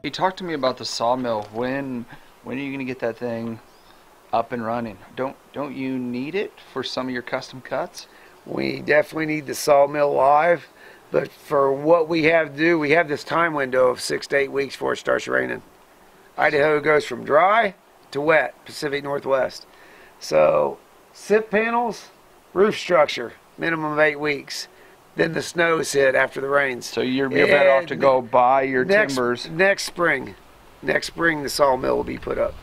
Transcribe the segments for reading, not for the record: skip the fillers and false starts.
Hey, talk to me about the sawmill. When are you going to get that thing up and running? Don't you need it for some of your custom cuts? We definitely need the sawmill live, but for what we have to do, we have this time window of 6 to 8 weeks before it starts raining. Idaho goes from dry to wet, Pacific Northwest. So, SIP panels, roof structure, minimum of 8 weeks. Then the snows hit after the rains. So you're better off to go buy your timbers. Next spring, the sawmill will be put up.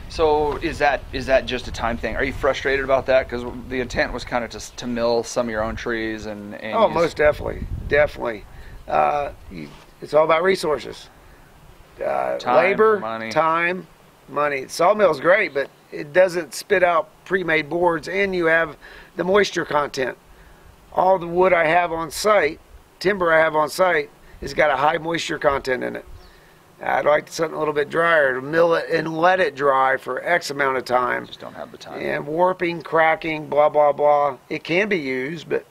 So is that just a time thing? Are you frustrated about that? Because the intent was kind of to mill some of your own trees and oh, most definitely. It's all about resources. Labor, time, money. Sawmill's great, but it doesn't spit out pre-made boards, and you have the moisture content. All the wood I have on site, timber I have on site, has got a high moisture content in it. I'd like something a little bit drier to mill it and let it dry for X amount of time. Just don't have the time. And warping, cracking, blah, blah, blah. It can be used, but...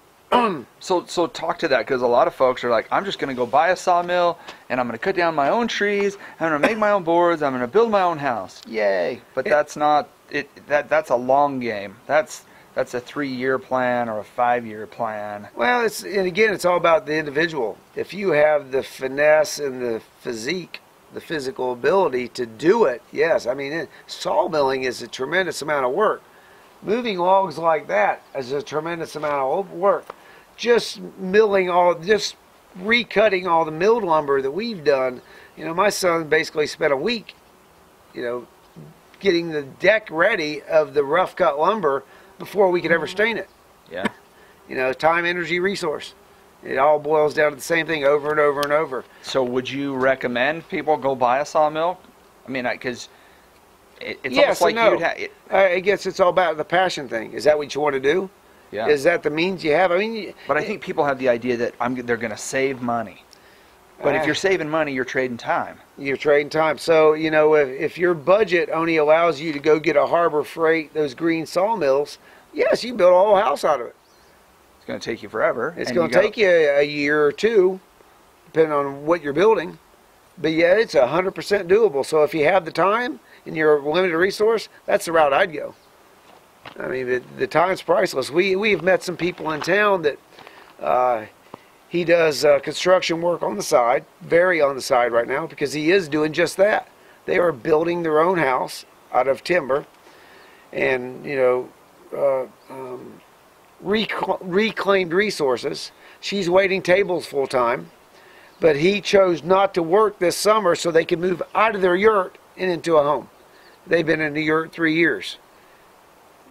So talk to that, because a lot of folks are like, I'm just going to go buy a sawmill, and I'm going to cut down my own trees, and I'm going to make my own boards, I'm going to build my own house. Yay! But that's not it. That's a long game. That's a 3-year plan or a 5-year plan. Well, and again, it's all about the individual. If you have the finesse and the physique, the physical ability to do it, yes. I mean, sawmilling is a tremendous amount of work. Moving logs like that is a tremendous amount of work. Just recutting all the milled lumber that we've done. You know, my son basically spent a week, getting the deck ready of the rough cut lumber before we could ever stain it. Yeah. Time, energy, resource. It all boils down to the same thing over and over and over. So would you recommend people go buy a sawmill? I mean, because it's yes, almost like no. you'd have... I guess it's all about the passion thing. Is that what you want to do? Yeah. Is that the means you have? I mean, but I think people have the idea that they're going to save money. But if you're saving money, you're trading time. You're trading time. So, if your budget only allows you to go get a Harbor Freight, those green sawmills, yes, you build a whole house out of it. It's going to take you forever. It's going to take you a year or two, depending on what you're building. But yeah, it's 100% doable. So if you have the time and you're a limited resource, that's the route I'd go. I mean, the time's priceless. We've met some people in town that he does construction work on the side, very on the side right now, because he is doing just that. They are building their own house out of timber and, reclaimed resources. She's waiting tables full time, but he chose not to work this summer so they can move out of their yurt and into a home. They've been in the yurt 3 years.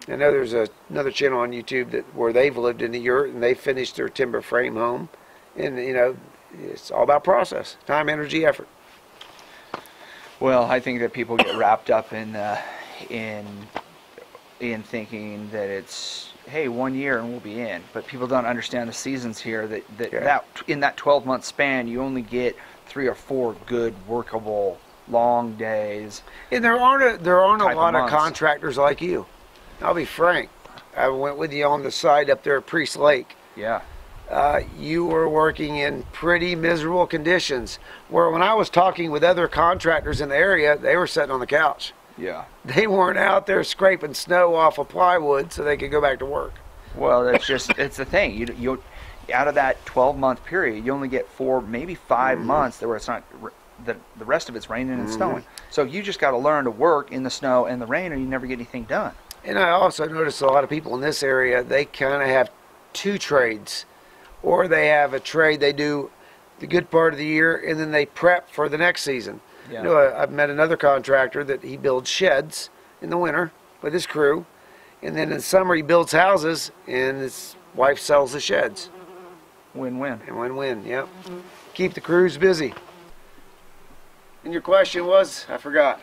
I know there's another channel on YouTube where they've lived in the yurt and they finished their timber frame home. And, it's all about process, time, energy, effort. Well, I think that people get wrapped up in thinking that it's, hey, 1 year and we'll be in. But people don't understand the seasons here, that in that 12-month span, you only get 3 or 4 good, workable, long days. And there aren't a lot of contractors like you. I'll be frank. I went with you on the side up there at Priest Lake. Yeah. You were working in pretty miserable conditions, where when I was talking with other contractors in the area, they were sitting on the couch. Yeah. They weren't out there scraping snow off of plywood so they could go back to work. Well, it's the thing. You out of that 12-month period, you only get 4, maybe 5 months where it's not, the rest of it's raining and snowing. So you just got to learn to work in the snow and the rain, or you never get anything done. And I also noticed a lot of people in this area, they kind of have 2 trades. Or they have a trade they do the good part of the year, and then they prep for the next season. Yeah. I've met another contractor that he builds sheds in the winter with his crew, and then in summer he builds houses, and his wife sells the sheds. Win-win. And win-win, yep. Keep the crews busy. And your question was? I forgot.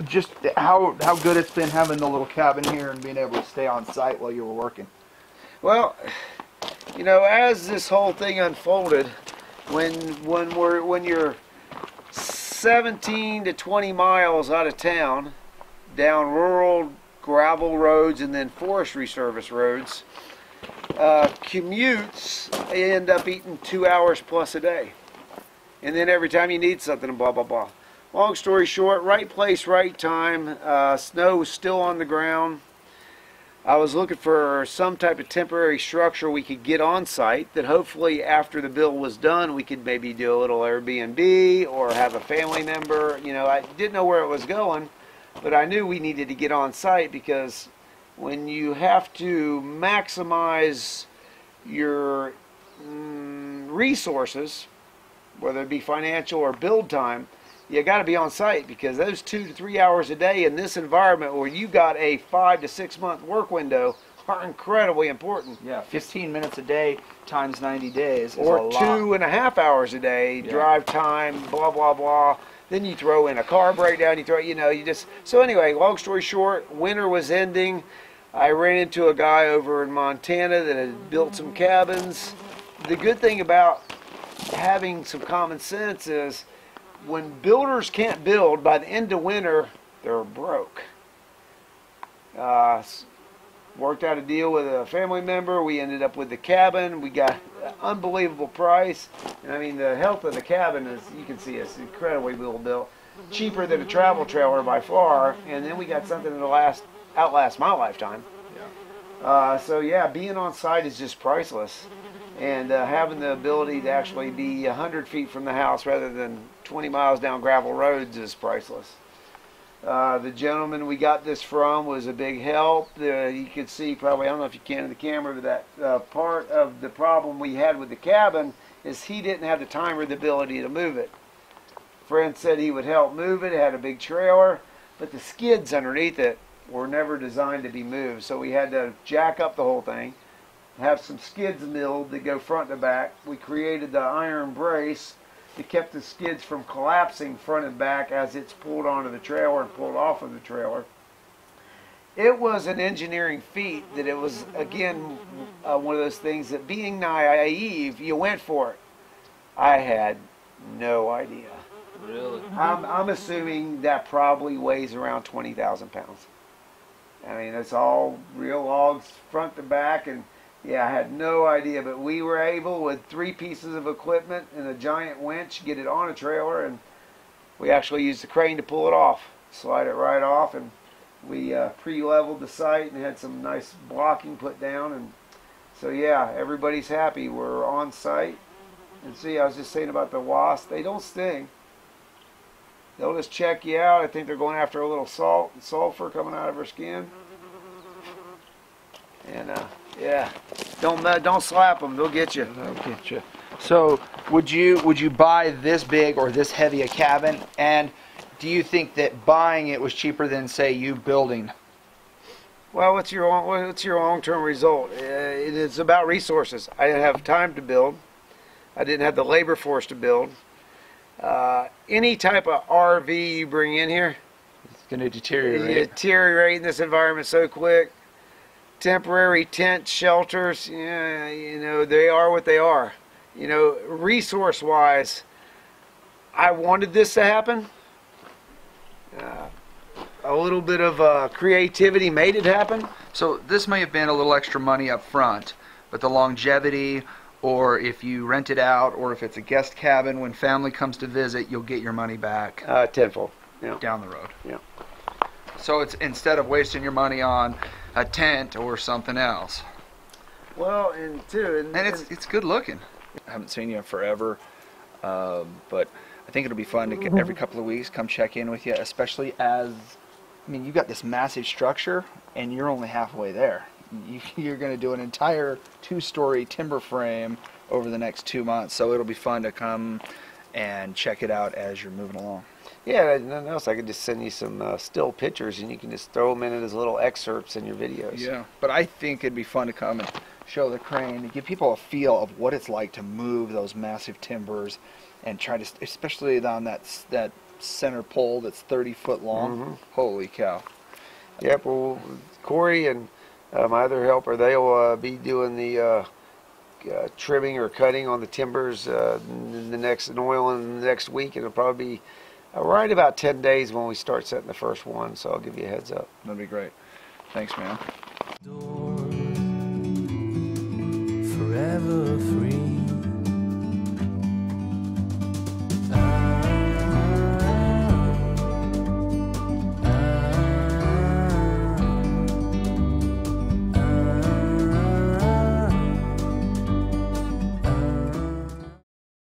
Just how good it's been having the little cabin here and being able to stay on site while you were working. Well, as this whole thing unfolded, when you're 17 to 20 miles out of town, down rural gravel roads and then forestry service roads, commutes end up eating 2 hours plus a day. and then every time you need something, blah, blah, blah. Long story short, right place, right time. Snow was still on the ground. I was looking for some type of temporary structure we could get on site that hopefully after the build was done, we could maybe do a little Airbnb or have a family member. You know, I didn't know where it was going, but I knew we needed to get on site because when you have to maximize your resources, whether it be financial or build time, you got to be on site because those 2 to 3 hours a day in this environment where you got a 5 to 6 month work window are incredibly important. Yeah, 15 minutes a day times 90 days is or a lot. 2.5 hours a day, Yeah. drive time, blah, blah, blah. Then you throw in a car breakdown, you just, so anyway, long story short, winter was ending. I ran into a guy over in Montana that had built some cabins. The good thing about having some common sense is when builders can't build, by the end of winter, they're broke. Worked out a deal with a family member. We ended up with the cabin. We got an unbelievable price. And I mean, the health of the cabin is, you can see, it's incredibly well built. Cheaper than a travel trailer by far. And then we got something that'll outlast my lifetime. So yeah, being on site is just priceless. And having the ability to actually be 100 feet from the house rather than 20 miles down gravel roads is priceless. The gentleman we got this from was a big help. You could see probably, I don't know if you can in the camera, but that part of the problem we had with the cabin is he didn't have the time or the ability to move it. Friend said he would help move it. It had a big trailer, but the skids underneath it were never designed to be moved. So we had to jack up the whole thing, have some skids milled that go front to back. We created the iron brace that kept the skids from collapsing front and back as it's pulled onto the trailer and pulled off of the trailer. It was an engineering feat that it was, again, one of those things that being naive, you went for it. I had no idea. Really? I'm assuming that probably weighs around 20,000 pounds. I mean, it's all real logs front to back, and yeah, I had no idea, but we were able with 3 pieces of equipment and a giant winch get it on a trailer, and we actually used the crane to pull it off, slide it right off, and we pre-leveled the site and had some nice blocking put down, and so yeah, everybody's happy. We're on site, and see, I was just saying about the wasps, they don't sting. They'll just check you out. I think they're going after a little salt and sulfur coming out of her skin. And yeah, don't slap them. They'll get you. They'll get you. So would you buy this big or this heavy a cabin? And do you think that buying it was cheaper than, say, you building? Well, what's your long-term result? It is about resources. I didn't have time to build. I didn't have the labor force to build. Any type of RV you bring in here, It's going to it deteriorate. in this environment so quick. Temporary tent shelters, yeah, you know, they are what they are. You know, resource-wise, I wanted this to happen. A little bit of creativity made it happen. So this may have been a little extra money up front, but the longevity, or if you rent it out, or if it's a guest cabin, when family comes to visit, you'll get your money back Tenfold. Yeah. down the road. Yeah. So it's instead of wasting your money on a tent or something else. Well, and it's good looking. I haven't seen you in forever, but I think it'll be fun to get every couple of weeks come check in with you, especially as, I mean, you got this massive structure and you're only halfway there. You're going to do an entire 2-story timber frame over the next 2 months, so it'll be fun to come and check it out as you're moving along. yeah, nothing else. I could just send you some still pictures, and you can just throw them in as little excerpts in your videos. Yeah, but I think it'd be fun to come and show the crane, to give people a feel of what it's like to move those massive timbers, and try to, especially on that center pole that's 30 foot long. Mm-hmm. Holy cow! Yep. Well, Corey and my other helper, they'll be doing the trimming or cutting on the timbers in oil in the next week, and it'll probably be right about 10 days when we start setting the first one. So I'll give you a heads up. That'd be great. Thanks, man. Forever free.